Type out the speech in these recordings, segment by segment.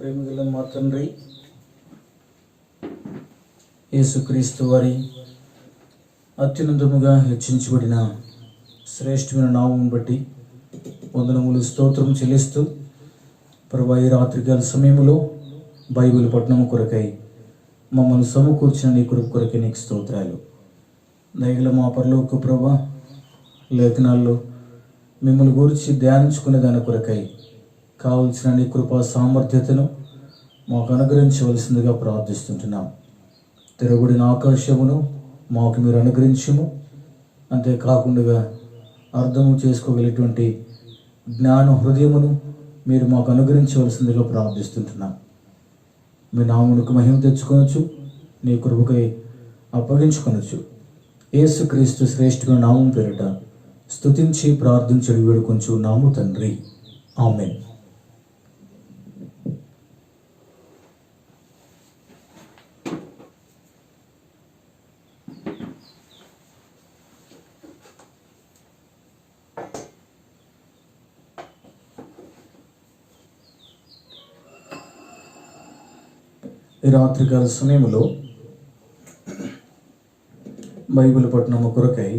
ప్రేమగల మా తండ్రి యేసుక్రీస్తు వారి అత్యున్నతముగా హెచ్చించబడిన శ్రేష్టమైన నామం బట్టి వందనములు స్తోత్రం చెల్లిస్తూ ప్రభువా, ఈ రాత్రికాల సమయంలో బైబిల్ పఠనం కొరకై మమ్మల్ని సమకూర్చిన నీ కృప కొరకై నీకు స్తోత్రాలు. దయగల మా పరలోక ప్రభువా, లేఖనాల్లో మిమ్మల్ని గురించి ధ్యానించుకునే దాని కొరకై కావలసిన నీ కృపా సామర్థ్యతను మాకు అనుగ్రహించవలసిందిగా ప్రార్థిస్తుంటున్నాం. తెరబడిన ఆకాశమును మాకు మీరు అనుగ్రహించము, అంతేకాకుండా అర్థము చేసుకోగలిగినటువంటి జ్ఞాన హృదయమును మీరు మాకు అనుగ్రహించవలసిందిగా ప్రార్థిస్తుంటున్నాం. మీ నామమునకు మహిమ తెచ్చుకొనొచ్చు, నీ కృపకై అప్పగించుకొనొచ్చు. యేసుక్రీస్తు శ్రేష్ఠమైన నామం పేరిట స్తుతించి ప్రార్థించడి వేడుకొంచు నాము తండ్రి, ఆమేన్. ఈ రాత్రికాల సమయంలో బైబిల్ పఠనము కొరకై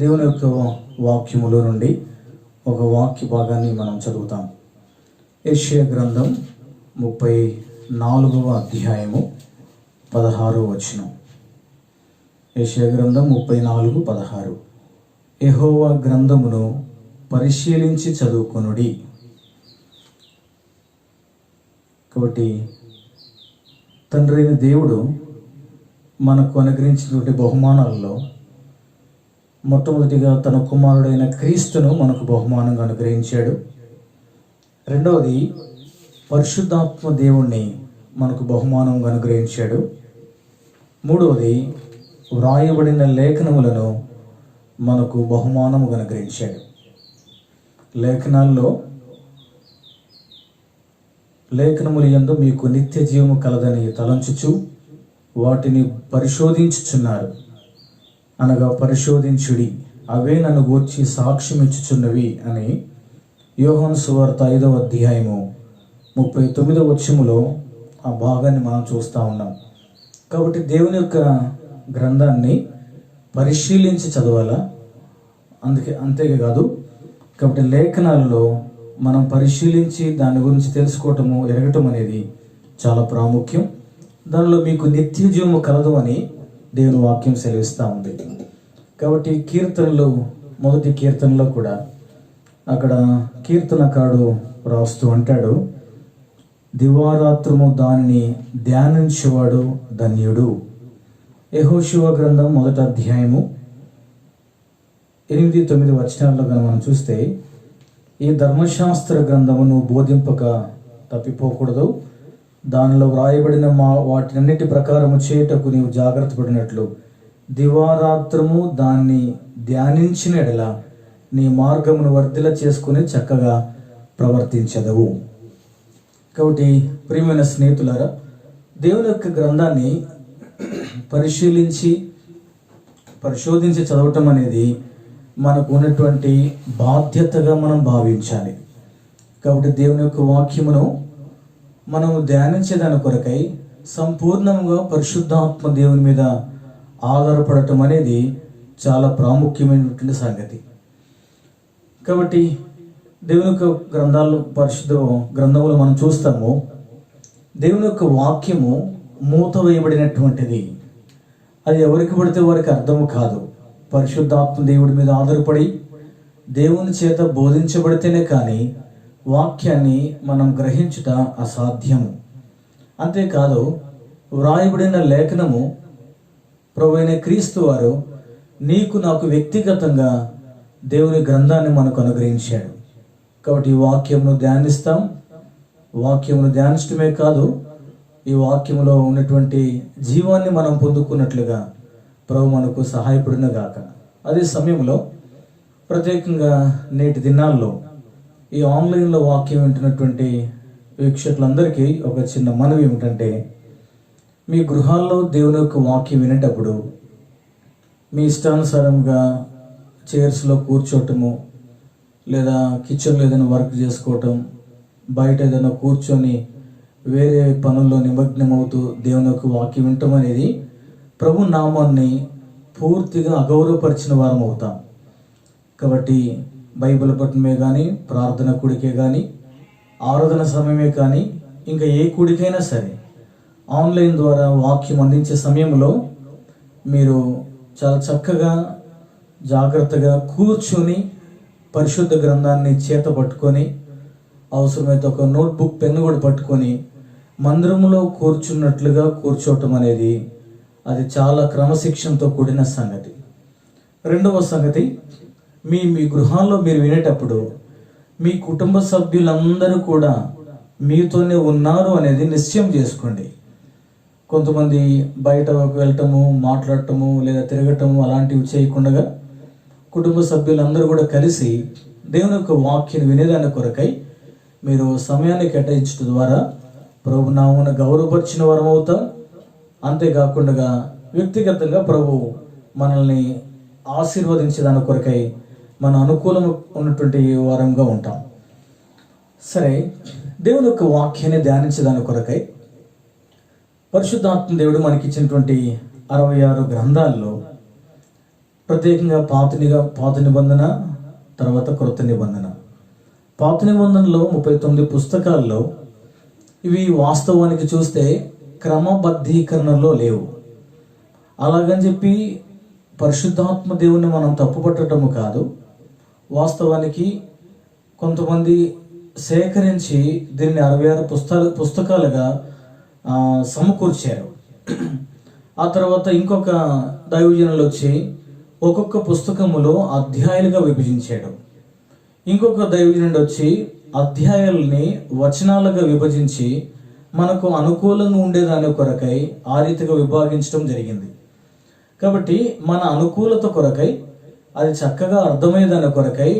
దేవుని యొక్క వాక్యములో నుండి ఒక వాక్య భాగాన్ని మనం చదువుతాం. యెషయా గ్రంథం 34వ అధ్యాయము 16వ వచనం. యెషయా గ్రంథం 34:16. యెహోవా గ్రంథమును పరిశీలించి చదువుకొనుడి. కాబట్టి తండ్రి అయిన దేవుడు మనకు అనుగ్రహించినటువంటి బహుమానాలలో మొట్టమొదటిగా తన కుమారుడైన క్రీస్తును మనకు బహుమానంగా అనుగ్రహించాడు. రెండవది, పరిశుద్ధాత్మ దేవుణ్ణి మనకు బహుమానంగా అనుగ్రహించాడు. మూడవది, వ్రాయబడిన లేఖనములను మనకు బహుమానముగా అనుగ్రహించాడు. లేఖనముల యందు మీకు నిత్య జీవము కలదని తలంచుచు వాటిని పరిశోధించుచున్నారు, అనగా పరిశోధించుడి, అవే నన్ను గూర్చి సాక్ష్యం ఇచ్చుచున్నవి అని యోహాను సువార్త 5వ అధ్యాయము 39వ వచనములో ఆ భాగాన్ని మనం చూస్తూ ఉన్నాం. కాబట్టి దేవుని యొక్క గ్రంథాన్ని పరిశీలించి చదవాలా, అంతేకాదు. కాబట్టి లేఖనాలలో మనం పరిశీలించి దాని గురించి తెలుసుకోవటము, ఎరగటం అనేది చాలా ప్రాముఖ్యం. దానిలో మీకు నిత్య జీవము కలదు అని దేవుని వాక్యం సెలవిస్తూ ఉంది. కాబట్టి కీర్తనలు, మొదటి కీర్తనలో కూడా అక్కడ కీర్తనకారుడు రాస్తూ అంటాడు, దివారాత్రము దానిని ధ్యానించేవాడు ధన్యుడు. యెహోషువ గ్రంథం 1వ అధ్యాయము 8-9 వచనాల్లో కనుక మనం చూస్తే, ఈ ధర్మశాస్త్ర గ్రంథమును బోధింపక తప్పిపోకూడదు, దానిలో వ్రాయబడిన వాటినన్నిటి ప్రకారము చేయుటకు నీవు జాగ్రత్త పడినట్లు దివారాత్రము దాన్ని ధ్యానించిన ఎడల నీ మార్గమును వర్ధిల చేసుకుని చక్కగా ప్రవర్తించదవు. కాబట్టి ప్రియమైన స్నేహితులారా, దేవుని యొక్క గ్రంథాన్ని పరిశోధించి చదవటం అనేది మనకు ఉన్నటువంటి బాధ్యతగా మనం భావించాలి. కాబట్టి దేవుని యొక్క వాక్యమును మనము ధ్యానించేదాని కొరకై సంపూర్ణంగా పరిశుద్ధాత్మ దేవుని మీద ఆధారపడటం అనేది చాలా ప్రాముఖ్యమైనటువంటి సంగతి. కాబట్టి దేవుని యొక్క పరిశుద్ధ గ్రంథములు మనం చూస్తాము, దేవుని యొక్క వాక్యము మూత వేయబడినటువంటిది. అది ఎవరికి పడితే వారికి అర్థము కాదు. పరిశుద్ధాత్మ దేవుడి మీద ఆధారపడి దేవుని చేత బోధించబడితేనే కానీ వాక్యాన్ని మనం గ్రహించుట అసాధ్యము. అంతేకాదు, వ్రాయబడిన లేఖనము ప్రభువైన క్రీస్తు వారు నీకు నాకు వ్యక్తిగతంగా దేవుని గ్రంథాన్ని మనకు అనుగ్రహించాడు. కాబట్టి ఈ వాక్యమును ధ్యానిస్తాం. వాక్యమును ధ్యానించడమే కాదు, ఈ వాక్యములో ఉన్నటువంటి జీవాన్ని మనం పొందుకున్నట్లుగా ప్రభు మనకు సహాయపడిన గాక. అదే సమయంలో ప్రత్యేకంగా నేటి దినాల్లో ఈ ఆన్లైన్లో వాక్యం వింటున్నటువంటి వీక్షకులందరికీ ఒక చిన్న మనవి ఏమిటంటే, మీ గృహాల్లో దేవుని యొక్క వాక్యం వినేటప్పుడు మీ ఇష్టానుసారంగా చైర్స్లో కూర్చోవటము, లేదా కిచెన్లో ఏదైనా వర్క్ చేసుకోవటం, బయట ఏదైనా కూర్చొని వేరే పనుల్లో నిమగ్నమవుతూ దేవుని యొక్క వాక్యం వినటం అనేది ప్రభు నామాన్ని పూర్తిగా అగౌరవపరిచిన వారం అవుతాం. కాబట్టి బైబిల్ పట్టణమే కానీ, ప్రార్థన కూడికే కానీ, ఆరాధన సమయమే కానీ, ఇంకా ఏ కూడికైనా సరే ఆన్లైన్ ద్వారా వాక్యం అందించే సమయంలో మీరు చాలా చక్కగా జాగ్రత్తగా కూర్చొని పరిశుద్ధ గ్రంథాన్ని చేత పట్టుకొని, అవసరమైతే ఒక నోట్బుక్ పెన్ను కూడా పట్టుకొని మందిరంలో కూర్చున్నట్లుగా కూర్చోవటం అనేది అది చాలా క్రమశిక్షణతో కూడిన సంగతి. రెండవ సంగతి, మీ గృహాల్లో మీరు వినేటప్పుడు మీ కుటుంబ సభ్యులందరూ కూడా మీతోనే ఉన్నారు అనేది నిశ్చయం చేసుకోండి. కొంతమంది బయట వెళ్ళటము, మాట్లాడటము లేదా తిరగటము అలాంటివి చేయకుండా కుటుంబ సభ్యులందరూ కూడా కలిసి దేవుని యొక్క వాక్యాన్ని వినేదాని కొరకై మీరు సమయాన్ని కేటాయించడం ద్వారా ప్రభు నామమున గౌరవపరిచిన వారం అవుతాం. అంతేకాకుండా వ్యక్తిగతంగా ప్రభు మనల్ని ఆశీర్వదించేదాని కొరకై మన అనుకూలం ఉన్నటువంటి వారంగా ఉంటాం. సరే, దేవుని యొక్క వాక్యాన్ని ధ్యానించేదాని కొరకై పరిశుద్ధాత్మ దేవుడు మనకిచ్చినటువంటి 66 గ్రంథాల్లో ప్రత్యేకంగా పాత నిబంధన, తర్వాత క్రొత్త నిబంధన. పాత నిబంధనలో 39 పుస్తకాల్లో ఇవి వాస్తవానికి చూస్తే క్రమబద్ధీకరణలో లేవు. అలాగని చెప్పి పరిశుద్ధాత్మ దేవుని మనం తప్పుపట్టడము కాదు. వాస్తవానికి కొంతమంది సేకరించి దీన్ని 66 పుస్తకాలుగా సమకూర్చారు. ఆ తర్వాత ఇంకొక దైవజనులు వచ్చి ఒక్కొక్క పుస్తకములో అధ్యాయాలుగా విభజించాడు. ఇంకొక దైవజనుడు వచ్చి అధ్యాయాలని వచనాలుగా విభజించి మనకు అనుకూలంగా ఉండేదాని కొరకై ఆ రీతిగా విభాగించడం జరిగింది. కాబట్టి మన అనుకూలత కొరకై, అది చక్కగా అర్థమయ్యేదాని కొరకై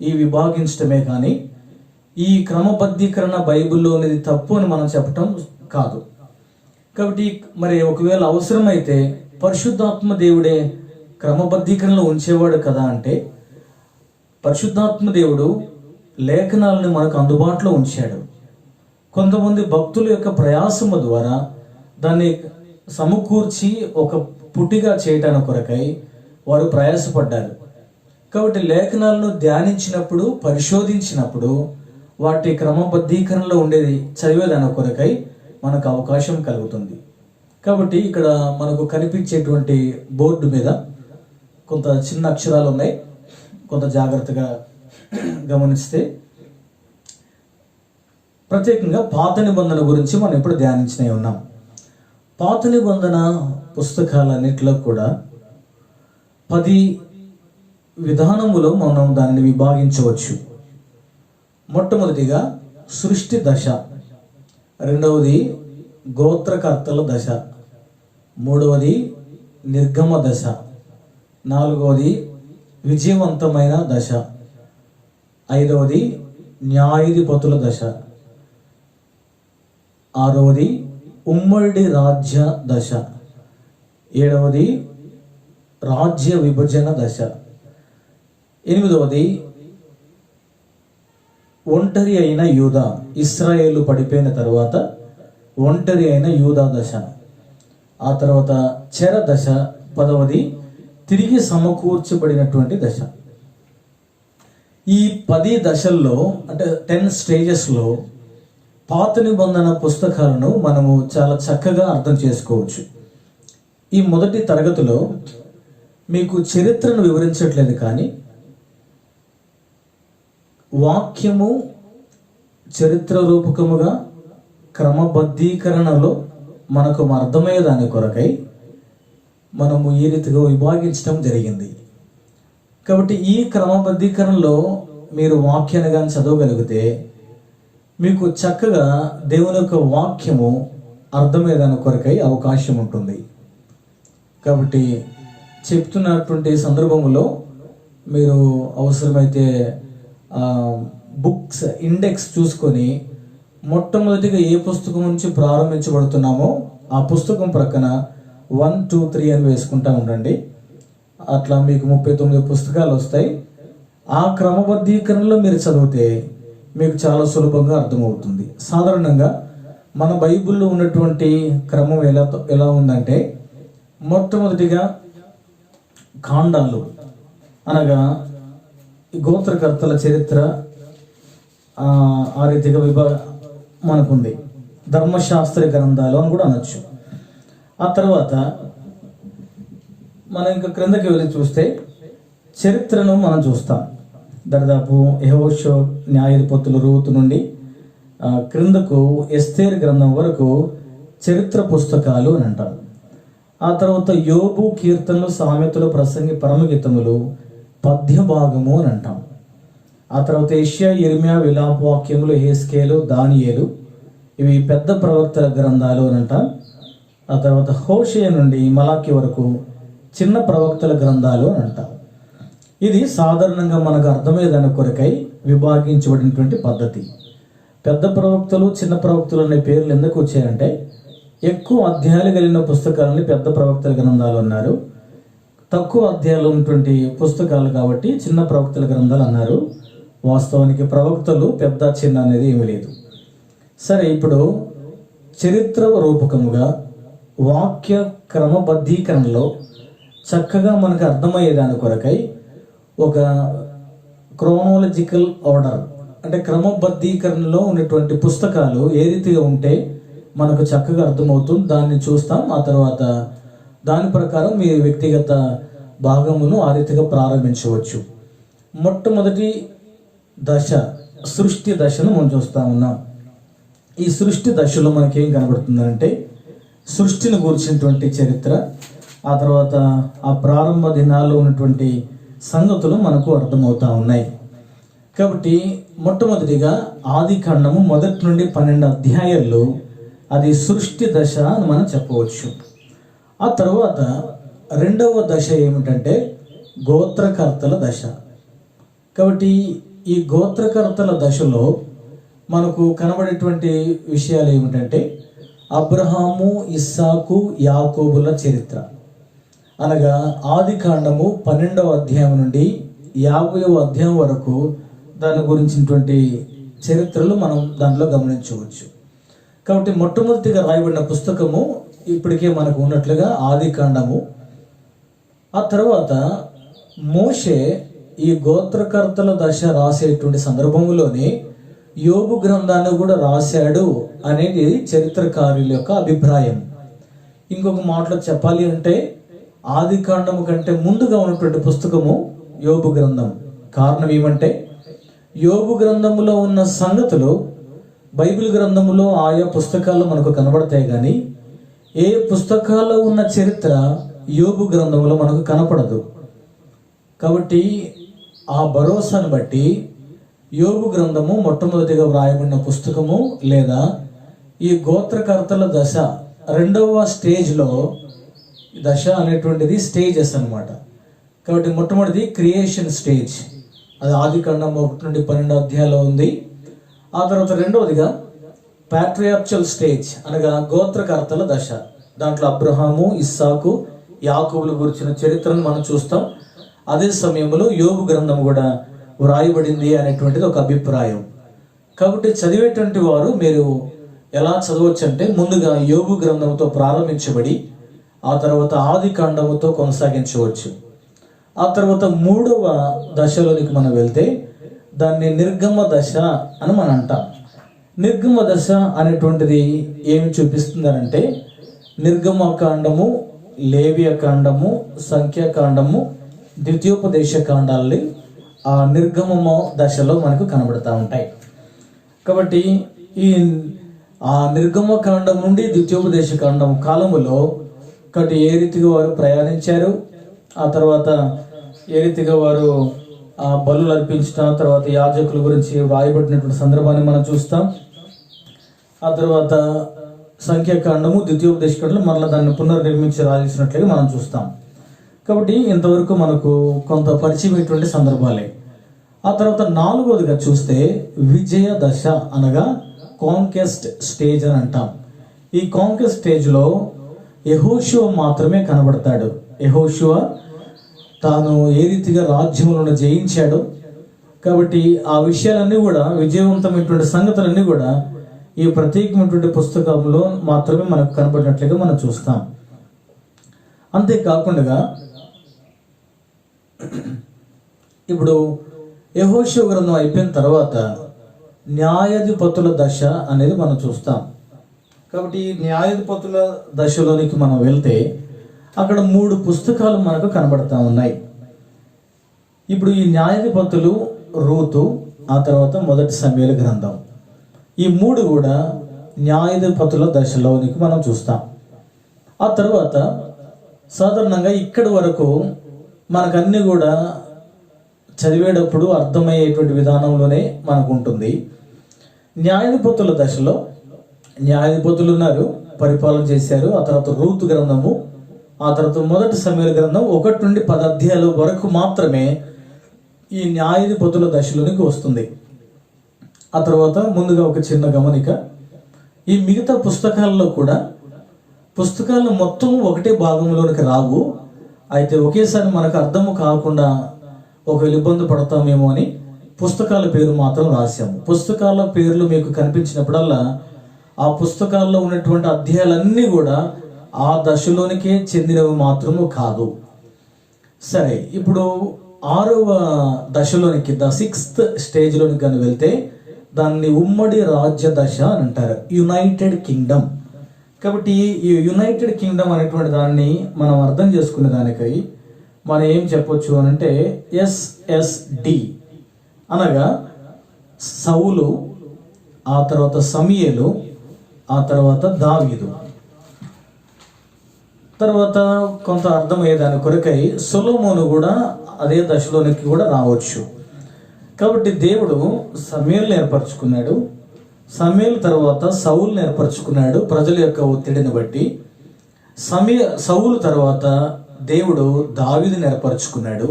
ఈ విభాగించడమే కానీ ఈ క్రమబద్ధీకరణ బైబిల్లో అనేది తప్పు అని మనం చెప్పటం కాదు. కాబట్టి మరి ఒకవేళ అవసరమైతే పరిశుద్ధాత్మ దేవుడే క్రమబద్ధీకరణలో ఉంచేవాడు కదా అంటే, పరిశుద్ధాత్మ దేవుడు లేఖనాలను మనకు అందుబాటులో ఉంచాడు. కొంతమంది భక్తుల యొక్క ప్రయాసము ద్వారా దాన్ని సమకూర్చి ఒక పుటిగా చేయటానికి కొరకై వారు ప్రయాసపడ్డారు. కాబట్టి లేఖనాలను ధ్యానించినప్పుడు, పరిశోధించినప్పుడు వాటి క్రమబద్ధీకరణలో ఉండేది చదివేదాని కొరకై మనకు అవకాశం కలుగుతుంది. కాబట్టి ఇక్కడ మనకు కనిపించేటువంటి బోర్డు మీద కొంత చిన్న అక్షరాలు ఉన్నాయి. కొంత జాగ్రత్తగా గమనిస్తే ప్రత్యేకంగా పాత నిబంధన గురించి మనం ఇప్పుడు ధ్యానించినవి ఉన్నాం. పాత నిబంధన పుస్తకాలన్నిటిలో కూడా 10 విధానములో మనం దానిని విభాగించవచ్చు. మొట్టమొదటిగా సృష్టి దశ, రెండవది గోత్రకర్తల దశ, మూడవది నిర్గమ దశ, నాలుగవది విజయవంతమైన దశ, ఐదవది న్యాయాధిపతుల దశ, ఆరవది ఉమ్మడి రాజ్య దశ, ఏడవది రాజ్య విభజన దశ, ఎనిమిదవది ఒంటరి అయిన యూదా, ఇశ్రాయేలు పడిపోయిన తర్వాత ఒంటరి అయిన యూదా దశ, ఆ తర్వాత చెర దశ, 10వది తిరిగి సమకూర్చబడినటువంటి దశ. ఈ 10 దశల్లో అంటే 10 స్టేజెస్లో పాత నిబంధన పుస్తకాలను మనము చాలా చక్కగా అర్థం చేసుకోవచ్చు. ఈ మొదటి తరగతిలో మీకు చరిత్రను వివరించట్లేదు, కానీ వాక్యము చరిత్ర రూపకముగా క్రమబద్ధీకరణలో మనకు అర్థమయ్యేదాని కొరకై మనము ఈ రీతిగా విభాగించడం జరిగింది. కాబట్టి ఈ క్రమబద్ధీకరణలో మీరు వాక్యాన్ని కానీ చదవగలిగితే మీకు చక్కగా దేవుని యొక్క వాక్యము అర్థమయ్యేదాని కొరకై అవకాశం ఉంటుంది. కాబట్టి చెప్తున్నటువంటి సందర్భంలో మీరు అవసరమైతే బుక్స్ ఇండెక్స్ చూసుకొని మొట్టమొదటిగా ఏ పుస్తకం నుంచి ప్రారంభించబడుతున్నామో ఆ పుస్తకం ప్రక్కన 1, 2, 3 అని వేసుకుంటా ఉండండి. అట్లా మీకు 39 పుస్తకాలు వస్తాయి. ఆ క్రమబద్ధీకరణలో మీరు చదివితే మీకు చాలా సులభంగా అర్థమవుతుంది. సాధారణంగా మన బైబిల్లో ఉన్నటువంటి క్రమం ఎలా ఉందంటే, మొట్టమొదటిగా కాండాలు అనగా ఈ గోత్రకర్తల చరిత్ర ఆ రీతిగా మనకుంది. ధర్మశాస్త్ర గ్రంథాలు అని కూడా అనొచ్చు. ఆ తర్వాత మనం ఇంకా క్రిందకి వెళ్ళి చూస్తే చరిత్రను మనం చూస్తాం. దాదాపు యెహోషువ, న్యాయాధిపతులు, రూతు నుండి క్రిందకు ఎస్తేర్ గ్రంథం వరకు చరిత్ర పుస్తకాలు అని అంటారు. ఆ తర్వాత యోబు, కీర్తనలు, సామెతలు, ప్రసంగి, పరమగీతములు పద్య భాగము అని అంటాం. ఆ తర్వాత యెషయా, యిర్మీయా, విలాప వాక్యములు, హెస్కేలు, దానియేలు ఇవి పెద్ద ప్రవక్తల గ్రంథాలు అని అంటాం. ఆ తర్వాత హోషేయ నుండి మలాకి వరకు చిన్న ప్రవక్తల గ్రంథాలు అని అంటాం. ఇది సాధారణంగా మనకు అర్థమయ్యేదాని కొరకై విభాగించబడినటువంటి పద్ధతి. పెద్ద ప్రవక్తలు, చిన్న ప్రవక్తలు అనే పేర్లు ఎందుకు వచ్చాయంటే, ఎక్కువ అధ్యాయాలు కలిగిన పుస్తకాలని పెద్ద ప్రవక్తల గ్రంథాలు అన్నారు. తక్కువ అధ్యాయాలు ఉన్నటువంటి పుస్తకాలు కాబట్టి చిన్న ప్రవక్తల గ్రంథాలు అన్నారు. వాస్తవానికి ప్రవక్తలు పెద్ద చిన్న అనేది ఏమీ లేదు. సరే, ఇప్పుడు చరిత్ర రూపకముగా వాక్య క్రమబద్ధీకరణలో చక్కగా మనకు అర్థమయ్యేదాని కొరకై ఒక క్రోనాలజికల్ ఆర్డర్ అంటే క్రమబద్ధీకరణలో ఉన్నటువంటి పుస్తకాలు ఏ రీతిగా ఉంటే మనకు చక్కగా అర్థమవుతుంది, దాన్ని చూస్తాం. ఆ తర్వాత దాని ప్రకారం మీ వ్యక్తిగత భాగమును ఆ రీతిగా ప్రారంభించవచ్చు. మొట్టమొదటి దశ సృష్టి దశను మనం చూస్తూ ఉన్నాం. ఈ సృష్టి దశలో మనకేం కనబడుతుందంటే, సృష్టిని గురించినటువంటి చరిత్ర, ఆ తర్వాత ఆ ప్రారంభ దినాల్లో ఉన్నటువంటి సంగతులు మనకు అర్థమవుతా ఉన్నాయి. కాబట్టి మొట్టమొదటిగా ఆది కాండము 1 నుండి 12 అధ్యాయాల్లో అది సృష్టి దశ అని మనం చెప్పవచ్చు. ఆ తర్వాత రెండవ దశ ఏమిటంటే గోత్రకర్తల దశ. కాబట్టి ఈ గోత్రకర్తల దశలో మనకు కనబడేటువంటి విషయాలు ఏమిటంటే, అబ్రహాము, ఇస్సాకు, యాకోబుల చరిత్ర అనగా ఆది కాండము 12వ అధ్యాయం నుండి 50వ అధ్యాయం వరకు దాని గురించినటువంటి చరిత్రలు మనం దాంట్లో గమనించవచ్చు. కాబట్టి మొట్టమొదటిగా రాయబడిన పుస్తకము ఇప్పటికే మనకు ఉన్నట్లుగా ఆది కాండము. ఆ తర్వాత మోషే ఈ గోత్రకర్తల దశ రాసేటువంటి సందర్భంలోనే యోబు గ్రంథాన్ని కూడా రాశాడు అనేది చరిత్రకారుల యొక్క అభిప్రాయం. ఇంకొక మాటలో చెప్పాలి అంటే, ఆది కాండము కంటే ముందుగా ఉన్నటువంటి పుస్తకము యోబు గ్రంథం. కారణం ఏమంటే, యోబు గ్రంథములో ఉన్న సంగతులు బైబిల్ గ్రంథములో ఆయా పుస్తకాల్లో మనకు కనబడతాయి, కానీ ఏ పుస్తకాల్లో ఉన్న చరిత్ర యోబు గ్రంథములో మనకు కనపడదు. కాబట్టి ఆ భరోసాను బట్టి యోబు గ్రంథము మొట్టమొదటిగా వ్రాయబడిన పుస్తకము, లేదా ఈ గోత్రకర్తల దశ రెండవ స్టేజ్లో, దశ అనేటువంటిది స్టేజెస్ అన్నమాట. కాబట్టి మొట్టమొదటిది క్రియేషన్ స్టేజ్, అది ఆది కాండం 1 నుండి 12 అధ్యాయాల్లో ఉంది. ఆ తర్వాత రెండవదిగా ప్యాట్రియార్చల్ స్టేజ్ అనగా గోత్రకర్తల దశ. దాంట్లో అబ్రహాము, ఇస్సాకు, యాకోబుల గురించిన చరిత్రను మనం చూస్తాం. అదే సమయంలో యోబు గ్రంథం కూడా వ్రాయబడింది అనేటువంటిది ఒక అభిప్రాయం. కాబట్టి చదివేటువంటి వారు మీరు ఎలా చదవచ్చు అంటే, ముందుగా యోబు గ్రంథంతో ప్రారంభించబడి ఆ తర్వాత ఆది కాండముతో కొనసాగించవచ్చు. ఆ తర్వాత మూడవ దశలోనికి మనం వెళ్తే దాన్ని నిర్గమ దశ అని మనం అంటాం. నిర్గమ దశ అనేటువంటిది ఏమి చూపిస్తుందనంటే, నిర్గమ కాండము, లేవియ కాండము, సంఖ్యాకాండము, ద్వితీయోపదేశ కాండాలని ఆ నిర్గమ దశలో మనకు కనబడతా ఉంటాయి. కాబట్టి ఈ ఆ నిర్గమ కాండం నుండి ద్వితీయోపదేశ కాండం కాలములో కాబట్టి ఏ రీతిగా వారు ప్రయాణించారు, ఆ తర్వాత ఏ రీతిగా వారు ఆ బలులు అర్పించిన తర్వాత యాజకుల గురించి వ్రాయబడినటువంటి సందర్భాన్ని మనం చూస్తాం. ఆ తర్వాత సంఖ్యాకాండము, ద్వితీయోపదేశ కాండము మరలా దాన్ని పునర్నిర్మించి రాసినట్లుగా మనం చూస్తాం. కాబట్టి ఇంతవరకు మనకు కొంత పరిచయమైనటువంటి సందర్భాలే. ఆ తర్వాత నాలుగవదిగా చూస్తే విజయ దశ అనగా కాంక్వెస్ట్ స్టేజ్ అని అంటాం. ఈ కాంక్వెస్ట్ స్టేజ్లో యెహోషువ మాత్రమే కనబడతాడు. యెహోషువ తాను ఏ రీతిగా రాజ్యములను జయించాడో, కాబట్టి ఆ విషయాలన్నీ కూడా, విజయవంతమైనటువంటి సంగతులన్నీ కూడా ఈ ప్రత్యేకమైనటువంటి పుస్తకంలో మాత్రమే మనకు కనబడినట్లుగా మనం చూస్తాం. అంతేకాకుండా ఇప్పుడు యెహోషువ గ్రంథం అయిపోయిన తర్వాత న్యాయాధిపతుల దశ అనేది మనం చూస్తాం. కాబట్టి ఈ న్యాయాధిపతుల దశలోనికి మనం వెళ్తే అక్కడ 3 పుస్తకాలు మనకు కనబడతా ఉన్నాయి. ఇప్పుడు ఈ న్యాయాధిపతులు, రూతు, ఆ తర్వాత మొదటి సమూయేలు గ్రంథం, ఈ 3 కూడా న్యాయాధిపతుల దశలోనికి మనం చూస్తాం. ఆ తర్వాత సాధారణంగా ఇక్కడి వరకు మనకన్నీ కూడా చదివేటప్పుడు అర్థమయ్యేటువంటి విధానంలోనే మనకు ఉంటుంది. న్యాయాధిపతుల దశలో న్యాయాధిపతులు ఉన్నారు, పరిపాలన చేశారు. ఆ తర్వాత రూతు గ్రంథము, ఆ తర్వాత మొదటి సమూయేలు గ్రంథం 1 నుండి 10 అధ్యాయాల వరకు మాత్రమే ఈ న్యాయాధిపతుల దశలోనికి వస్తుంది. ఆ తర్వాత ముందుగా ఒక చిన్న గమనిక, ఈ మిగతా పుస్తకాల్లో కూడా పుస్తకాలు మొత్తం ఒకటే భాగంలోనికి రావు. అయితే ఒకేసారి మనకు అర్థము కాకుండా ఒకవేళ ఇబ్బంది పడతామేమో అని పుస్తకాల పేరు మాత్రం రాశాము. పుస్తకాల పేర్లు మీకు కనిపించినప్పుడల్లా ఆ పుస్తకాల్లో ఉన్నటువంటి అధ్యాయాలన్నీ కూడా ఆ దశలోనికే చెందినవి మాత్రము కాదు. సరే, ఇప్పుడు 6వ దశలోనికి, ద 6th స్టేజ్లోనికి కానీ వెళ్తే దాన్ని ఉమ్మడి రాజ్య దశ అని అంటారు, యునైటెడ్ కింగ్డమ్. కాబట్టి ఈ యునైటెడ్ కింగ్డమ్ అనేటువంటి దాన్ని మనం అర్థం చేసుకునే దానికై మనం ఏం చెప్పొచ్చు అని అంటే SSD అనగా సౌలు, ఆ తర్వాత సమూయేలు, ఆ తర్వాత దావీదు. తర్వాత కొంత అర్థమయ్యేదాని కొరకై సొలొమోను కూడా అదే దశలోనికి కూడా రావచ్చు. కాబట్టి దేవుడు సమూయేలుని ఏర్పరచుకున్నాడు, సమూయేలు తర్వాత సౌలుని ఏర్పరచుకున్నాడు ప్రజల యొక్క ఒత్తిడిని బట్టి. సౌలు తర్వాత దేవుడు దావీదుని ఏర్పరచుకున్నాడు,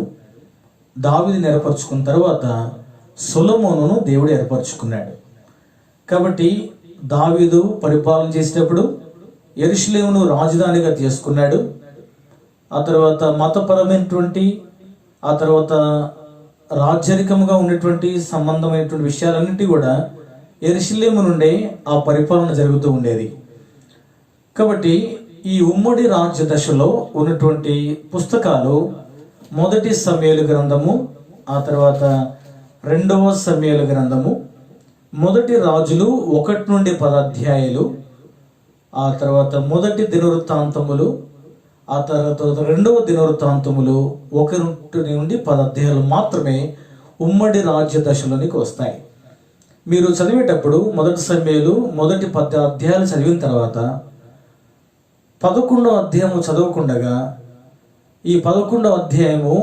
దావీదుని ఏర్పరచుకున్న తర్వాత సొలొమోనును దేవుడు ఏర్పరచుకున్నాడు. కాబట్టి దావీదు పరిపాలన చేసేటప్పుడు యెరూషలేమును రాజధానిగా చేసుకున్నాడు. ఆ తర్వాత మతపరమైనటువంటి, ఆ తర్వాత రాజ్యరికంగా ఉన్నటువంటి సంబంధమైనటువంటి విషయాలన్నిటి కూడా యెరూషలేము నుండే ఆ పరిపాలన జరుగుతూ ఉండేది. కాబట్టి ఈ ఉమ్మడి రాజ్య దశలో ఉన్నటువంటి పుస్తకాలు మొదటి సమూయేలు గ్రంథము, ఆ తర్వాత 2వ సమూయేలు గ్రంథము, మొదటి రాజులు 1 నుండి 10 అధ్యాయాలు, ఆ తర్వాత మొదటి దినవృత్తాంతములు, ఆ తర్వాత 2వ దినవృత్తాంతములు 1 నుండి 10 అధ్యాయాలు మాత్రమే ఉమ్మడి రాజ్య దశలోనికి వస్తాయి. మీరు చదివేటప్పుడు మొదటి సమూయేలు మొదటి 10 అధ్యాయాలు చదివిన తర్వాత 11వ అధ్యాయము చదవకుండగా ఈ 11వ అధ్యాయము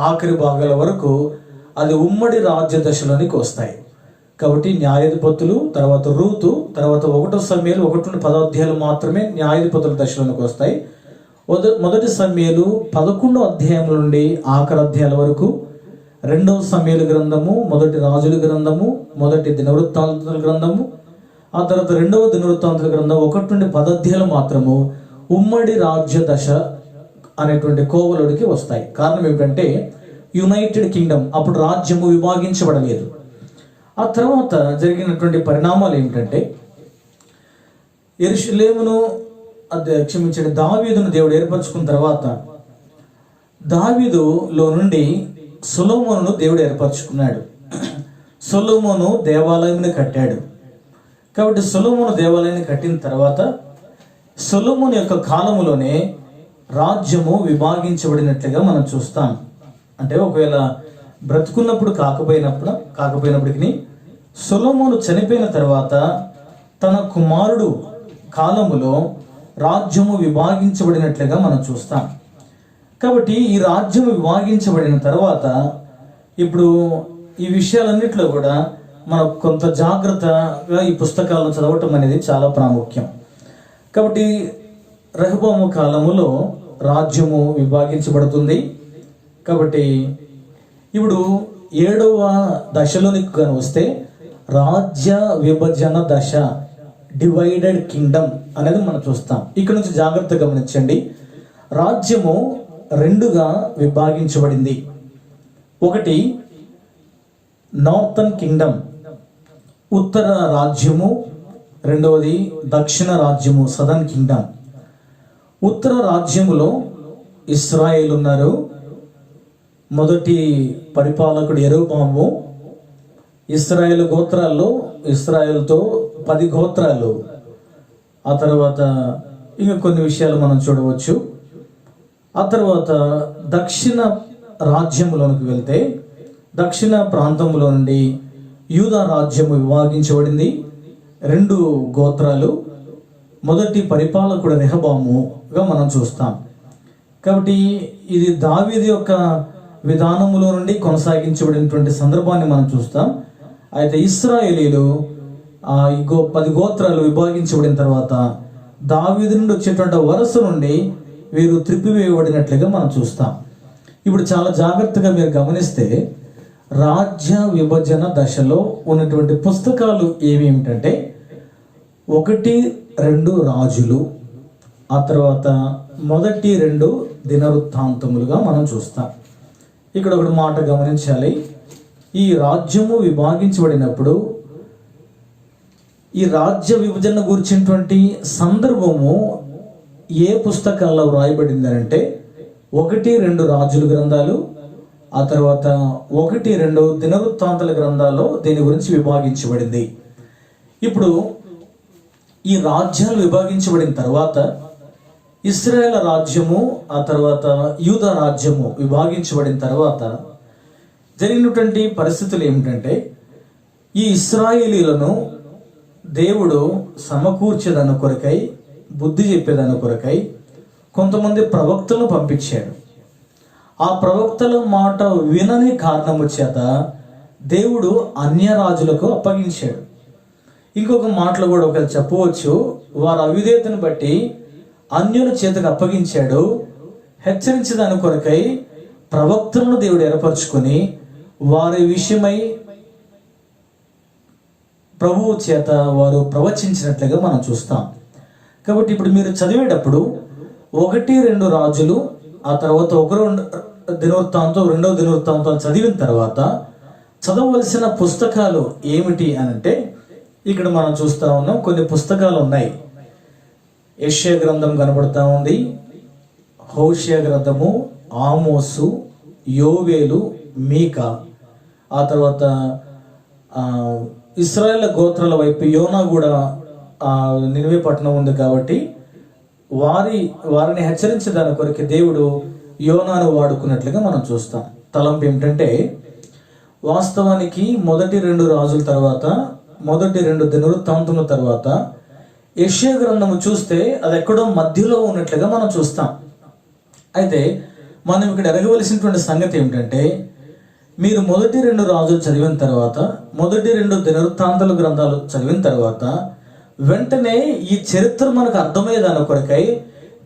ఆఖరి భాగాల వరకు అది ఉమ్మడి రాజ్య దశలోనికి వస్తాయి. కాబట్టి న్యాయాధిపతులు, తర్వాత రూతు, తర్వాత 1వ సమూయేలు 1 నుండి 10 అధ్యాయాలు మాత్రమే న్యాయాధిపతుల దశలోనికి వస్తాయి. మొదటి సమూయేలు 11వ అధ్యాయం నుండి ఆఖరి అధ్యాయాల వరకు, 2వ సమూయేలు గ్రంథము, మొదటి రాజుల గ్రంథము, మొదటి దినవృత్తాంతుల గ్రంథము, ఆ తర్వాత 2వ దినవృత్తాంతుల గ్రంథం 1 నుండి 10 అధ్యాయాలు మాత్రము ఉమ్మడి రాజ్య దశ అనేటువంటి కోవలుడికి వస్తాయి. కారణం ఏమిటంటే యునైటెడ్ కింగ్డమ్, అప్పుడు రాజ్యము విభాగించబడలేదు. ఆ తర్వాత జరిగినటువంటి పరిణామాలు ఏమిటంటే యెరూషలేమును క్షమించండి దావీదును దేవుడు ఏర్పరచుకున్న తర్వాత దావీదులో నుండి సొలొమోనును దేవుడు ఏర్పరచుకున్నాడు. సొలొమోను దేవాలయాన్ని కట్టాడు. కాబట్టి సొలొమోను దేవాలయాన్ని కట్టిన తర్వాత సొలొమోను యొక్క కాలములోనే రాజ్యము విభాగించబడినట్లుగా మనం చూస్తాం. అంటే ఒకవేళ బ్రతుకున్నప్పుడు కాకపోయినప్పటికీ సొలొమోను చనిపోయిన తర్వాత తన కుమారుడు కాలములో రాజ్యము విభాగించబడినట్లుగా మనం చూస్తాం. కాబట్టి ఈ రాజ్యము విభాగించబడిన తర్వాత ఇప్పుడు ఈ విషయాలన్నింటిలో కూడా మనం కొంత జాగ్రత్తగా ఈ పుస్తకాలను చదవటం అనేది చాలా ప్రాముఖ్యం. కాబట్టి రెహబాము కాలములో రాజ్యము విభాగించబడుతుంది. కాబట్టి ఇప్పుడు 7వ దశలోనికి కానీ వస్తే రాజ్య విభజన దశ, డివైడెడ్ కింగ్డమ్ అనేది మనం చూస్తాం. ఇక్కడ నుంచి జాగ్రత్తగా గమనించండి. రాజ్యము 2గా విభాగించబడింది. ఒకటి నార్థన్ కింగ్డమ్, ఉత్తర రాజ్యము. రెండవది దక్షిణ రాజ్యము, సదర్న్ కింగ్డమ్. ఉత్తర రాజ్యములో ఇశ్రాయేలు ఉన్నారు. మొదటి పరిపాలకుడు యెరోబాము. ఇశ్రాయేలు గోత్రాల్లో ఇశ్రాయేలుతో 10 గోత్రాలు. ఆ తర్వాత ఇంకా కొన్ని విషయాలు మనం చూడవచ్చు. ఆ తర్వాత దక్షిణ రాజ్యములోనికి వెళ్తే దక్షిణ ప్రాంతంలో నుండి యూదా రాజ్యము విభాగించబడింది. 2 గోత్రాలు. మొదటి పరిపాలకుడు రెహబాముగా మనం చూస్తాం. కాబట్టి ఇది దావీదు యొక్క విధానములో నుండి కొనసాగించబడినటువంటి సందర్భాన్ని మనం చూస్తాం. అయితే ఇశ్రాయేలీలు 10 గోత్రాలు విభాగించబడిన తర్వాత దావీదు నుండి వచ్చేటువంటి వరుస నుండి వీరు త్రిప్పివేయబడినట్లుగా మనం చూస్తాం. ఇప్పుడు చాలా జాగ్రత్తగా మీరు గమనిస్తే రాజ్య విభజన దశలో ఉన్నటువంటి పుస్తకాలు ఏమిటంటే 1-2 రాజులు, ఆ తర్వాత 1-2 దినవృత్తాంతములుగా మనం చూస్తాం. ఇక్కడ ఒకటి మాట గమనించాలి. ఈ రాజ్యము విభాగించబడినప్పుడు ఈ రాజ్య విభజన గురించినటువంటి సందర్భము ఏ పుస్తకాల్లో వ్రాయబడింది అంటే 1-2 రాజుల గ్రంథాలు, ఆ తర్వాత 1-2 దినవృత్తాంతాల గ్రంథాల్లో దీని గురించి విభాగించబడింది. ఇప్పుడు ఈ రాజ్యాలు విభాగించబడిన తర్వాత ఇశ్రాయేల్ రాజ్యము, ఆ తర్వాత యూదా రాజ్యము విభాగించబడిన తర్వాత జరిగినటువంటి పరిస్థితులు ఏమిటంటే ఈ ఇశ్రాయేలీలను దేవుడు సమకూర్చేదాని కొరకై, బుద్ధి చెప్పేదాని కొరకై కొంతమంది ప్రవక్తలను పంపించాడు. ఆ ప్రవక్తల మాట వినని కారణము చేత దేవుడు అన్య రాజులకు అప్పగించాడు. ఇంకొక మాటలు కూడా ఒకరు చెప్పవచ్చు, వారి అవిధేయతను బట్టి అన్యుల చేతకు అప్పగించాడు. హెచ్చరించదాని కొరకై ప్రవక్తలను దేవుడు ఏర్పరచుకొని వారి విషయమై ప్రభువు చేత వారు ప్రవచించినట్లుగా మనం చూస్తాం. కాబట్టి ఇప్పుడు మీరు చదివేటప్పుడు 1-2 రాజులు, ఆ తర్వాత 1 దినవృత్తాంతం, 2వ దినవృత్తాంతం చదివిన తర్వాత చదవవలసిన పుస్తకాలు ఏమిటి అని అంటే ఇక్కడ మనం చూస్తా ఉన్నాం. కొన్ని పుస్తకాలు ఉన్నాయి. యెషయా గ్రంథం కనబడతా ఉంది, హోషేయ గ్రంథము, ఆమోసు, యోవేలు, మీకా. ఆ తర్వాత ఇశ్రాయేల్ గోత్రాల వైపు యోనా కూడా నినివే పట్టణం ఉంది కాబట్టి వారిని హెచ్చరించదాని కొరకు దేవుడు యోనాను వాడుకున్నట్లుగా మనం చూస్తాం. తలంపు ఏమిటంటే వాస్తవానికి 1-2 రాజుల తర్వాత 1-2 దినవృత్తాంతముల తర్వాత యెషయా గ్రంథము చూస్తే అది ఎక్కడో మధ్యలో ఉన్నట్లుగా మనం చూస్తాం. అయితే మనం ఇక్కడ ఎరగవలసినటువంటి సంగతి ఏమిటంటే మీరు 1-2 రాజులు చదివిన తర్వాత 1-2 దినవృత్తాంతాల గ్రంథాలు చదివిన తర్వాత వెంటనే ఈ చరిత్ర మనకు అర్థమయ్యేదాని కొరకై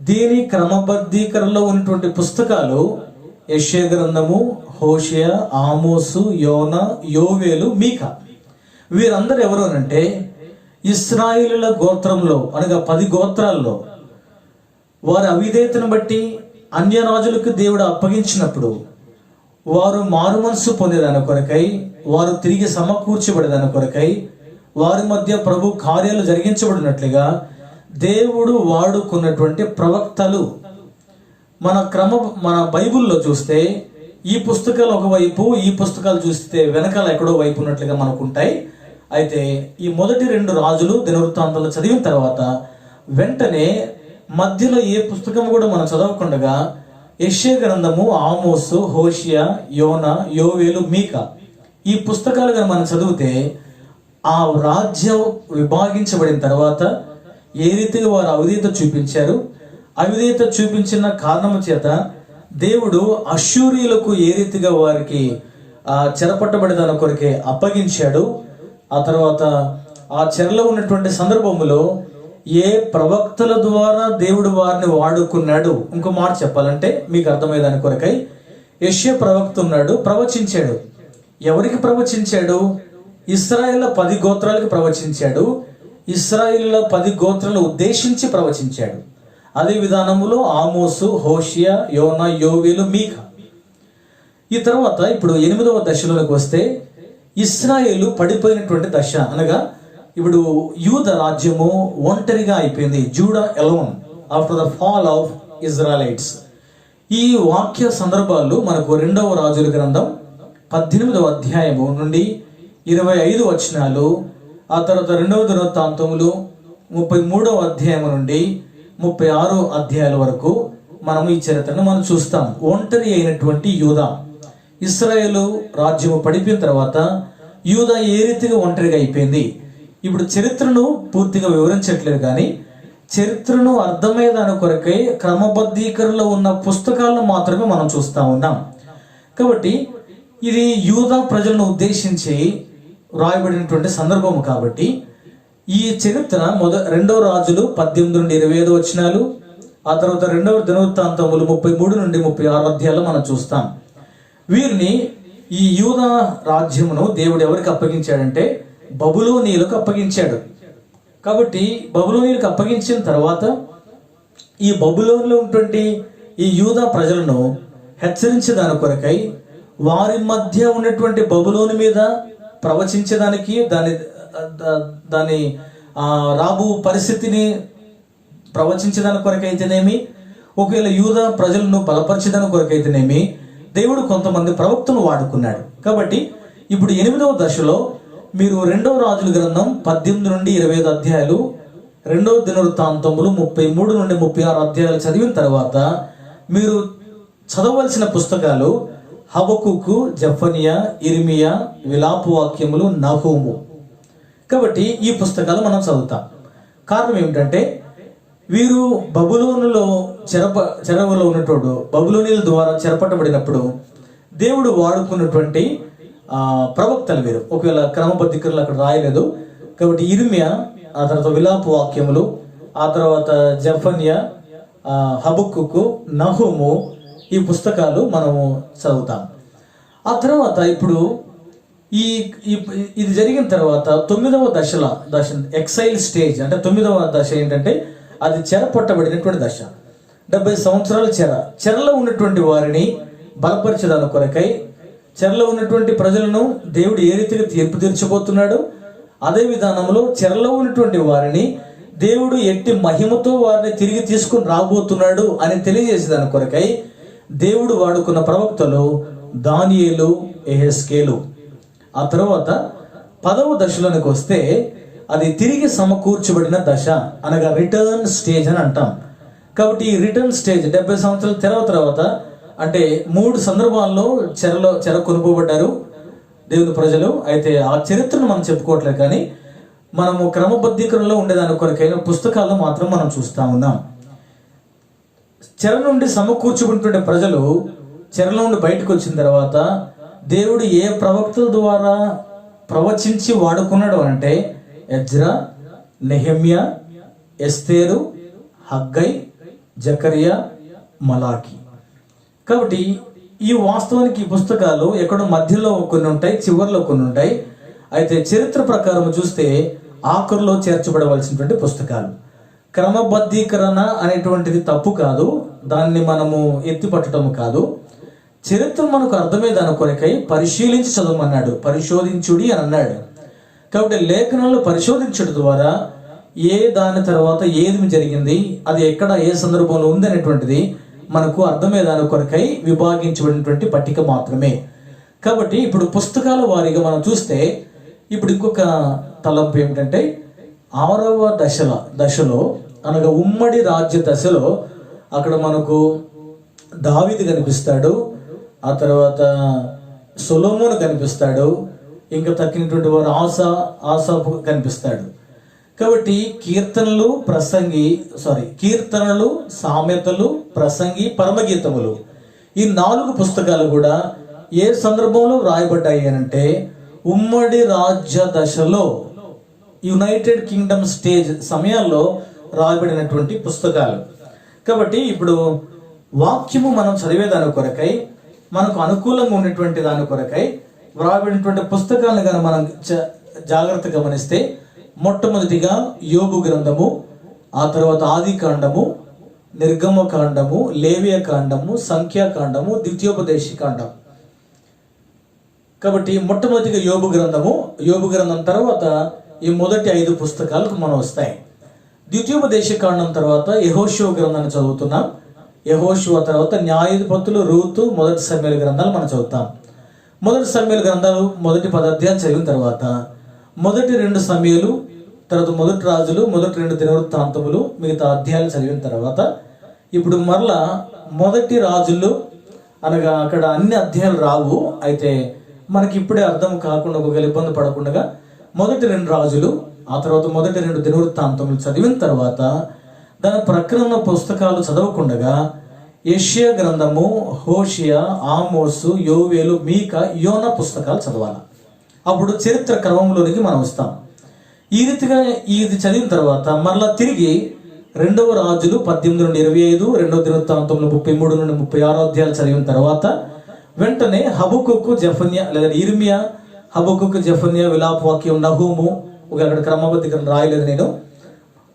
దీని క్రమబద్ధీకరణలో ఉన్నటువంటి పుస్తకాలు యెషయా గ్రంథము, హోషేయ, ఆమోసు, యోనా, యోవేలు, మీకా. వీరందరూ ఎవరు అంటే ఇశ్రాయేలుల గోత్రంలో అనగా 10 గోత్రాల్లో వారి అవిధేయతను బట్టి అన్య రాజులకు దేవుడు అప్పగించినప్పుడు వారు మారు మనసు పొందేదాని కొరకై, వారు తిరిగి సమకూర్చబడేదాని కొరకై, వారి మధ్య ప్రభు కార్యాలు జరిగించబడినట్లుగా దేవుడు వాడుకున్నటువంటి ప్రవక్తలు. మన బైబిల్లో చూస్తే ఈ పుస్తకాలు ఒకవైపు, ఈ పుస్తకాలు చూస్తే వెనకాల ఎక్కడో వైపు ఉన్నట్లుగా మనకు ఉంటాయి. అయితే ఈ 1-2 రాజులు దినవృత్తాంతాలు చదివిన తర్వాత వెంటనే మధ్యలో ఏ పుస్తకం కూడా మనం చదవకుండా యెషయా గ్రంథము, ఆమోసు, హోషేయ, యోనా, యోవేలు, మీకా ఈ పుస్తకాలుగా మనం చదివితే ఆ రాజ్యం విభాగించబడిన తర్వాత ఏ రీతిగా వారు అవిధేయత చూపించారు, అవిధేయత చూపించిన కారణము చేత దేవుడు అష్షూరీయులకు ఏ రీతిగా వారికి చెరపట్టబడేదాని కొరకే అప్పగించాడు. ఆ తర్వాత ఆ చెరలో ఉన్నటువంటి సందర్భంలో ఏ ప్రవక్తల ద్వారా దేవుడు వారిని వాడుకున్నాడు. ఇంకో మాట చెప్పాలంటే మీకు అర్థమయ్యేదాని కొరకై యెషయా ప్రవక్త ఉన్నాడు, ప్రవచించాడు. ఎవరికి ప్రవచించాడు? ఇశ్రాయేల్ 10 గోత్రాలకు ప్రవచించాడు. ఇశ్రాయేల్ 10 గోత్రాలను ఉద్దేశించి ప్రవచించాడు. అదే విధానములో ఆమోసు, హోషేయ, యోనా, యోవేలు, మీకా. ఈ తర్వాత ఇప్పుడు 8వ దశలోకి వస్తే ఇశ్రాయేలు పడిపోయినటువంటి దశ, అనగా ఇప్పుడు యూద రాజ్యము ఒంటరిగా అయిపోయింది. JUDA alone after the fall of Israelites. ఈ వాక్య సందర్భాలు మనకు 2వ రాజుల గ్రంథం 18వ అధ్యాయము నుండి 25 వచనాలు, ఆ తర్వాత 2వ దినవృత్తాంతములు 33వ అధ్యాయం నుండి 36 అధ్యాయాల వరకు మనము ఈ చరిత్రను మనం చూస్తాం. ఒంటరి అయినటువంటి యూదా, ఇశ్రాయేలు రాజ్యము పడిపోయిన తర్వాత యూదా ఏ రీతిగా ఒంటరిగా అయిపోయింది. ఇప్పుడు చరిత్రను పూర్తిగా వివరించట్లేదు, కానీ చరిత్రను అర్థమయ్యే దాని కొరకై క్రమబద్ధీకరణలో ఉన్న పుస్తకాలను మాత్రమే మనం చూస్తూ ఉన్నాం. కాబట్టి ఇది యూదా ప్రజలను ఉద్దేశించి రాయబడినటువంటి సందర్భము. కాబట్టి ఈ చరిత్ర 2వ రాజులు 18 నుండి 25 వచనాలు, ఆ తర్వాత 2వ దినవృత్తాంతములు 33 నుండి 36 అధ్యాయాలు మనం చూస్తాం. వీరిని, ఈ యూదా రాజ్యమును దేవుడు ఎవరికి అప్పగించాడంటే బబులోనీయులకు అప్పగించాడు. కాబట్టి బబులోనీయులకు అప్పగించిన తర్వాత ఈ బబులోనులో ఉన్నటువంటి ఈ యూదా ప్రజలను హెచ్చరించేదాని కొరకై, వారి మధ్య ఉన్నటువంటి బబులోను మీద ప్రవచించడానికి, దాని రాబు పరిస్థితిని ప్రవచించడానికి కొరకైతేనేమి, ఒకవేళ యూదా ప్రజలను బలపరిచేదాని కొరకైతేనేమి దేవుడు కొంతమంది ప్రవక్తను వాడుకున్నాడు. కాబట్టి ఇప్పుడు 8వ దశలో మీరు 2వ రాజుల గ్రంథం 18 నుండి 25 అధ్యాయాలు, 2వ దినవృత్తాంతములు 33 నుండి 36 అధ్యాయాలు చదివిన తర్వాత మీరు చదవలసిన పుస్తకాలు హబక్కుకు, జెఫన్యా, ఇర్మియా, విలాపు వాక్యములు, నహూము. కాబట్టి ఈ పుస్తకాలు మనం చదువుతాం. కారణం ఏమిటంటే వీరు బబులోనులో చెరవలో ఉన్నటువంటి బబులోనీల ద్వారా చెరపట్టబడినప్పుడు దేవుడు వాడుకున్నటువంటి ప్రవక్తలు వీరు. ఒకవేళ క్రమబద్ధీకరణలు అక్కడ రాయలేదు కాబట్టి ఇర్మియా, ఆ తర్వాత విలాపు వాక్యములు, ఆ తర్వాత జెఫన్యా, హబక్కుకు, నహూము, ఈ పుస్తకాలు మనము చదువుతాం. ఆ తర్వాత ఇప్పుడు ఇది జరిగిన తర్వాత 9వ దశ ఎక్సైల్ స్టేజ్, అంటే 9వ దశ ఏంటంటే అది చెరపట్టబడినటువంటి దశ. 70 సంవత్సరాల చెరలో ఉన్నటువంటి వారిని బలపరిచేదాని కొరకై, చెరలో ఉన్నటువంటి ప్రజలను దేవుడు ఏ రీతిగా తీర్పు తీర్చబోతున్నాడు, అదే విధానంలో చెరలో ఉన్నటువంటి వారిని దేవుడు ఎట్టి మహిమతో వారిని తిరిగి తీసుకుని రాబోతున్నాడు అని తెలియజేసేదాని కొరకై దేవుడు వాడుకున్న ప్రవక్తలు దానియేలు, యెహెజ్కేలు. ఆ తర్వాత 10వ దశలోనికి వస్తే అది తిరిగి సమకూర్చబడిన దశ, అనగా రిటర్న్ స్టేజ్ అని అంటాం. కాబట్టి ఈ రిటర్న్ స్టేజ్ 70 సంవత్సరాల తర్వాత, అంటే 3 సందర్భాల్లో చెర కొనుకోబడ్డారు దేవుని ప్రజలు. అయితే ఆ చరిత్రను మనం చెప్పుకోవట్లేదు, కానీ మనము క్రమబద్ధీకరణలో ఉండేదాని కొరకైన పుస్తకాల్లో మాత్రం మనం చూస్తూ ఉన్నాం. చెర నుండి సమకూర్చుకుంటుండే ప్రజలు చెరలో నుండి బయటకు వచ్చిన తర్వాత దేవుడు ఏ ప్రవక్తల ద్వారా ప్రవచించి వాడుకున్నాడు అంటే ఎజ్రా, నెహెమ్యా, ఎస్తేరు, హగ్గై, జకరియా, మలాకి. కాబట్టి ఈ వాస్తవానికి ఈ పుస్తకాలు ఎక్కడో మధ్యలో కొన్ని ఉంటాయి, చివరిలో కొన్ని ఉంటాయి. అయితే చరిత్ర ప్రకారం చూస్తే ఆఖరులో చేర్చబడవలసినటువంటి పుస్తకాలు. క్రమబద్ధీకరణ అనేటువంటిది తప్పు కాదు, దాన్ని మనము ఎత్తిపట్టడం కాదు. చరిత్ర మనకు అర్థమయ్యే దాని కొరకై పరిశీలించి చదవమన్నాడు, పరిశోధించుడి అని అన్నాడు. కాబట్టి లేఖనాలను పరిశోధించడం ద్వారా ఏ దాని తర్వాత ఏది జరిగింది, అది ఎక్కడ ఏ సందర్భంలో ఉంది అనేటువంటిది మనకు అర్థమయ్యే దాని కొరకై విభాగించబడినటువంటి పట్టిక మాత్రమే. కాబట్టి ఇప్పుడు పుస్తకాల వారీగా మనం చూస్తే ఇప్పుడు ఇంకొక తలంపు ఏమిటంటే 6వ దశలో అనగా ఉమ్మడి రాజ్య దశలో అక్కడ మనకు దావీదు కనిపిస్తాడు, ఆ తర్వాత సొలొమోను కనిపిస్తాడు, ఇంకా తక్కినటువంటి వారు ఆసాపు కనిపిస్తాడు. కాబట్టి కీర్తనలు, సామెతలు, ప్రసంగి, పరమగీతములు, ఈ 4 పుస్తకాలు కూడా ఏ సందర్భంలో రాయబడ్డాయి అంటే ఉమ్మడి రాజ్య దశలో, యునైటెడ్ కింగ్డమ్ స్టేజ్ సమయాల్లో రాయబడినటువంటి పుస్తకాలు. కాబట్టి ఇప్పుడు వాక్యము మనం చదివేదాని కొరకై, మనకు అనుకూలంగా ఉన్నటువంటి దాని కొరకై వ్రాయబడినటువంటి పుస్తకాలను కానీ మనం జాగ్రత్తగా గమనిస్తే, మొట్టమొదటిగా యోబు గ్రంథము, ఆ తర్వాత ఆది కాండము, నిర్గమ కాండము, లేవియ కాండము, సంఖ్యాకాండము, ద్వితీయోపదేశ కాండం. కాబట్టి మొట్టమొదటిగా యోబు గ్రంథము, యోబు గ్రంథం తర్వాత ఈ మొదటి 5 పుస్తకాలకు మనం వస్తాయి. ద్వితీయోపదేశకాండం తర్వాత యెహోషువ గ్రంథాన్ని చదువుతున్నాం. యెహోషువ తర్వాత న్యాయాధిపతులు, రూతు, మొదటి సమూయేలు గ్రంథాలు మనం చదువుతాం. మొదటి సమూయేలు గ్రంథాలు మొదటి 10 అధ్యాయాలు చదివిన తర్వాత మొదటి 2 సమూయేలు, తర్వాత మొదటి రాజులు, మొదటి 2 దినవృత్తాంతములు, మిగతా అధ్యాయాలు చదివిన తర్వాత ఇప్పుడు మరలా మొదటి రాజులు అనగా అక్కడ అన్ని అధ్యాయాలు రావు. అయితే మనకి ఇప్పుడే అర్థం కాకుండా ఒకవేళ ఇబ్బంది పడకుండా మొదటి 2 రాజులు, ఆ తర్వాత మొదటి 2 దినవృత్తాంతములు చదివిన తర్వాత దాని ప్రక్కన ఉన్న పుస్తకాలు చదవకుండా యెషయా గ్రంథము, హోషియా, ఆమోసు, యోవేలు, మీకా, యోనా పుస్తకాలు చదవాలి. అప్పుడు చరిత్ర క్రమంలోనికి మనం వస్తాం. ఈ రీతిగా ఇది చదివిన తర్వాత మరలా తిరిగి 2వ రాజులు 18 నుండి 25, 2వ దినవృత్తాంతంలో 33 నుండి 36 అధ్యాయాలు చదివిన తర్వాత వెంటనే హబక్కుకు, జెఫన్యా లేదా ఇర్మియా, హబక్కుకు, జెఫన్యా, విలాపవాక్యం, నహూము, ఒక అక్కడ క్రమబద్ధీకరణ రాయలేదు నేను,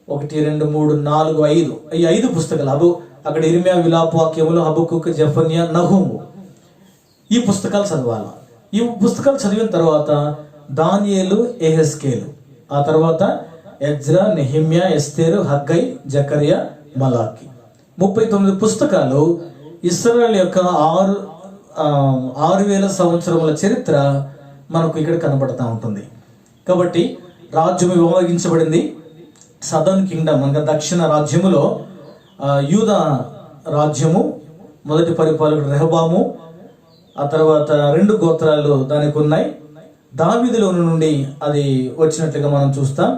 1, 2, 3, 4, 5 ఈ 5 పుస్తకాలు అక్కడ ఇర్మియా, విలాపవాక్యములు, హబక్కుకు, జెఫన్యా, నహూము ఈ పుస్తకాలు చదవాలి. ఈ పుస్తకాలు చదివిన తర్వాత దానియేలు, యెహెజ్కేలు, ఆ తర్వాత ఎజ్రా, నెహెమ్యా, ఎస్తేరు, హగ్గై, జకర్యా, మలాకి 39 పుస్తకాలు ఇశ్రాయేలు యొక్క 6,000 సంవత్సరముల చరిత్ర మనకు ఇక్కడ కనబడతా ఉంటుంది. కాబట్టి రాజ్యం విభజించబడింది. సదర్న్ కింగ్డమ్ అనగా దక్షిణ రాజ్యములో యూదా రాజ్యము, మొదటి పరిపాలకుడు రెహబాము, ఆ తర్వాత 2 గోత్రాలు దానికి ఉన్నాయి. దావీదులో నుండి అది వచ్చినట్లుగా మనం చూస్తాం.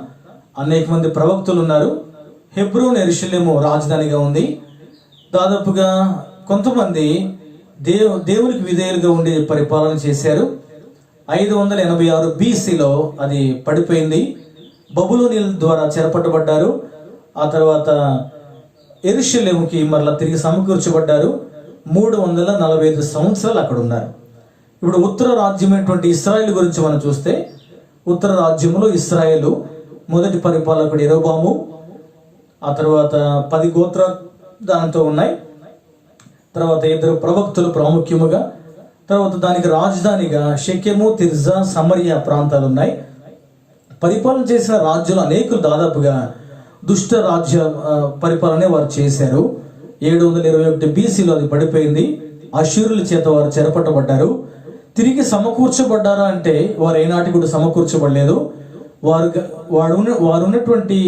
అనేక మంది ప్రవక్తలు ఉన్నారు. హెబ్రోన్, యెరూషలేము రాజధానిగా ఉంది. దాదాపుగా కొంతమంది దేవునికి విధేయులుగా ఉండి పరిపాలన చేశారు. 586 BCలో అది పడిపోయింది. బబులోనియల ద్వారా చెరపట్టబడ్డారు. ఆ తర్వాత యెరూషలేముకి మరలా తిరిగి సమకూర్చబడ్డారు. 345 సంవత్సరాలు అక్కడ ఉన్నారు. ఇప్పుడు ఉత్తర రాజ్యమైనటువంటి ఇశ్రాయేలు గురించి మనం చూస్తే, ఉత్తర రాజ్యంలో ఇశ్రాయేలు మొదటి పరిపాలకుడు యెరోబాము, ఆ తర్వాత 10 గోత్రాలు దానితో ఉన్నాయి. తర్వాత 2 ప్రవక్తలు ప్రాముఖ్యముగా, తర్వాత దానికి రాజధానిగా షెకెము, తిర్జా, సమరియా ప్రాంతాలు ఉన్నాయి. పరిపాలన చేసిన రాజ్యాలు అనేకులు దాదాపుగా దుష్ట రాజ్య పరిపాలనే వారు చేశారు. 721 BCలో అది పడిపోయింది. అష్షూరుల చేత వారు చెరపట్టబడ్డారు. తిరిగి సమకూర్చబడ్డారా అంటే వారు ఏనాటి కూడా సమకూర్చబడలేదు. వారు ఉన్నటువంటి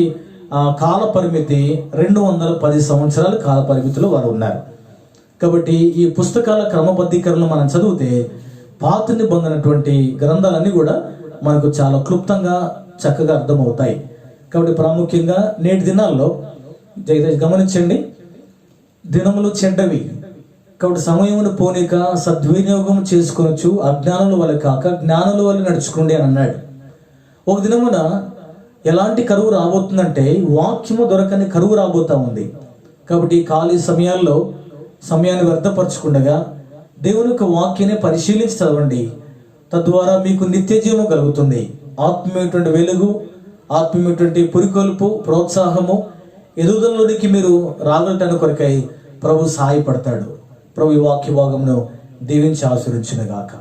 కాల పరిమితి 210 సంవత్సరాల కాల పరిమితిలో వారు ఉన్నారు. కాబట్టి ఈ పుస్తకాల క్రమబద్ధీకరణ మనం చదివితే పాత నిబంధనటువంటి గ్రంథాలన్నీ కూడా మనకు చాలా క్లుప్తంగా చక్కగా అర్థమవుతాయి. కాబట్టి ప్రాముఖ్యంగా నేటి దినాల్లో గమనించండి, దినములు చెడ్డవి. కాబట్టి సమయమును పోనీక సద్వినియోగం చేసుకొనొచ్చు, అజ్ఞానుల వల్ల కాక జ్ఞానుల వల్ల నడుచుకోండి అని అన్నాడు. ఒక దినమున ఎలాంటి కరువు రాబోతుందంటే వాక్యము దొరకని కరువు రాబోతా ఉంది. కాబట్టి ఖాళీ సమయాల్లో సమయాన్ని వ్యర్థపరచకుండా దేవుని యొక్క వాక్యాన్ని పరిశీలించి చదవండి. తద్వారా మీకు నిత్య జీవము కలుగుతుంది. ఆత్మీయటువంటి వెలుగు, ఆత్మీయటువంటి పురికొల్పు, ప్రోత్సాహము, ఎదుగుదలలోనికి మీరు రాగలటానికి కొరకై ప్రభు సహాయపడతాడు. ప్రభు ఈ వాక్య భాగమును దీవించి ఆశీర్వదించును గాక.